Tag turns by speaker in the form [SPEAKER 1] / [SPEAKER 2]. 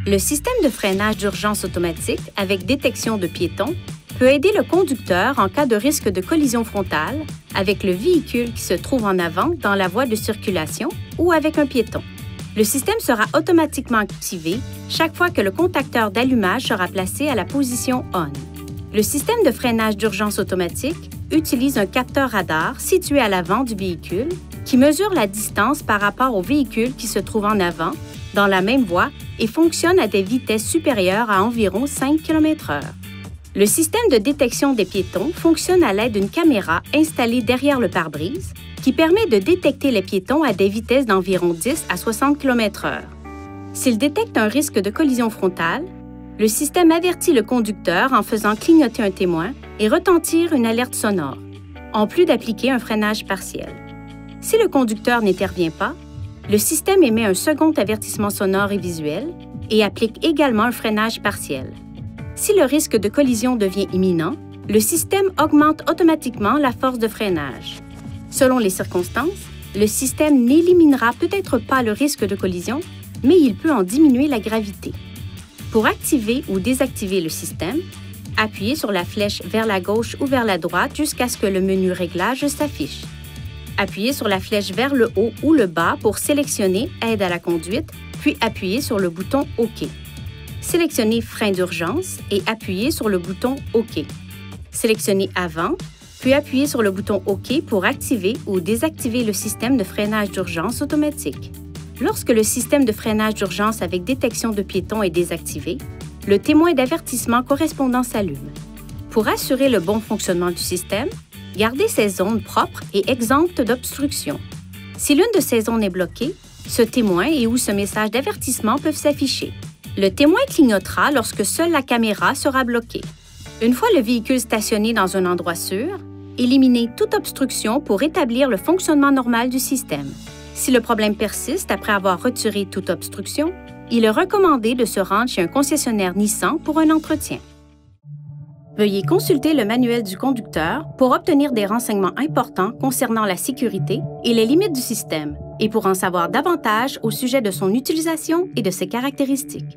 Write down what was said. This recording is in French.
[SPEAKER 1] Le système de freinage d'urgence automatique avec détection de piétons peut aider le conducteur en cas de risque de collision frontale avec le véhicule qui se trouve en avant dans la voie de circulation ou avec un piéton. Le système sera automatiquement activé chaque fois que le contacteur d'allumage sera placé à la position ON. Le système de freinage d'urgence automatique utilise un capteur radar situé à l'avant du véhicule qui mesure la distance par rapport au véhicule qui se trouve en avant, dans la même voie et fonctionne à des vitesses supérieures à environ 5 km/h. Le système de détection des piétons fonctionne à l'aide d'une caméra installée derrière le pare-brise qui permet de détecter les piétons à des vitesses d'environ 10 à 60 km/h. S'il détecte un risque de collision frontale, le système avertit le conducteur en faisant clignoter un témoin et retentir une alerte sonore, en plus d'appliquer un freinage partiel. Si le conducteur n'intervient pas, le système émet un second avertissement sonore et visuel et applique également un freinage partiel. Si le risque de collision devient imminent, le système augmente automatiquement la force de freinage. Selon les circonstances, le système n'éliminera peut-être pas le risque de collision, mais il peut en diminuer la gravité. Pour activer ou désactiver le système, appuyez sur la flèche vers la gauche ou vers la droite jusqu'à ce que le menu Réglages s'affiche. Appuyez sur la flèche vers le haut ou le bas pour sélectionner Aide à la conduite, puis appuyez sur le bouton OK. Sélectionnez Frein d'urgence et appuyez sur le bouton OK. Sélectionnez Avant, puis appuyez sur le bouton OK pour activer ou désactiver le système de freinage d'urgence automatique. Lorsque le système de freinage d'urgence avec détection de piétons est désactivé, le témoin d'avertissement correspondant s'allume. Pour assurer le bon fonctionnement du système, gardez ces zones propres et exemptes d'obstruction. Si l'une de ces zones est bloquée, ce témoin et ou ce message d'avertissement peuvent s'afficher. Le témoin clignotera lorsque seule la caméra sera bloquée. Une fois le véhicule stationné dans un endroit sûr, éliminez toute obstruction pour rétablir le fonctionnement normal du système. Si le problème persiste après avoir retiré toute obstruction, il est recommandé de se rendre chez un concessionnaire Nissan pour un entretien. Veuillez consulter le manuel du conducteur pour obtenir des renseignements importants concernant la sécurité et les limites du système et pour en savoir davantage au sujet de son utilisation et de ses caractéristiques.